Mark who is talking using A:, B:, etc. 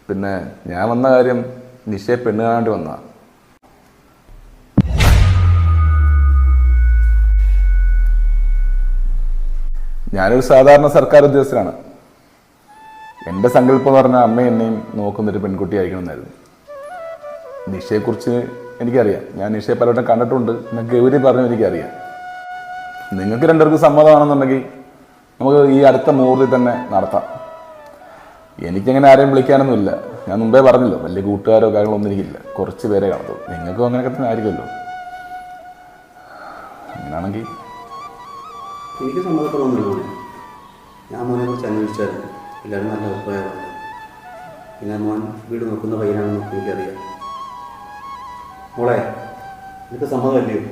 A: പിന്നെ ഞാൻ വന്ന കാര്യം നിശയെ പെണ്ണ് കാണാണ്ട് വന്ന. ഞാനൊരു സാധാരണ സർക്കാർ ഉദ്യോഗസ്ഥനാണ്. എൻ്റെ സങ്കല്പം എന്ന് പറഞ്ഞാൽ അമ്മയും എന്നെയും നോക്കുന്നൊരു പെൺകുട്ടിയായിരിക്കണം എന്നായിരുന്നു. നിശയെക്കുറിച്ച് എനിക്കറിയാം. ഞാൻ നിശയെ പലവട്ടം കണ്ടിട്ടുണ്ട്. ഞാൻ ഗൗരി പറഞ്ഞു എനിക്കറിയാം. നിങ്ങൾക്ക് രണ്ടുപേർക്ക് സമ്മതമാണെന്നുണ്ടെങ്കിൽ നമുക്ക് ഈ അടുത്ത മുഹൂർത്തത്തിൽ തന്നെ നടത്താം. എനിക്കങ്ങനെ ആരെയും വിളിക്കാനൊന്നുമില്ല. ഞാൻ മുമ്പേ പറഞ്ഞല്ലോ, വലിയ കൂട്ടുകാരോ കാര്യങ്ങളൊന്നും എനിക്കില്ല. കുറച്ച് പേരെ കാണത്തുള്ളൂ. നിങ്ങൾക്കും അങ്ങനെയൊക്കെ തന്നെ ആയിരിക്കുമല്ലോ. അങ്ങനെയാണെങ്കിൽ
B: എനിക്ക് സമ്മതപ്പെടുന്നില്ല. ഞാൻ മോനെ കുറിച്ച് അന്വേഷിച്ചായിരുന്നു. എല്ലാവരും നല്ല അഭിപ്രായമാണ്. പിന്നെ മോൻ വീട് നോക്കുന്ന പയ്യനാണെന്ന് എനിക്കറിയാം. മോളെ, നിനക്ക് സമ്മതമല്ലയോ?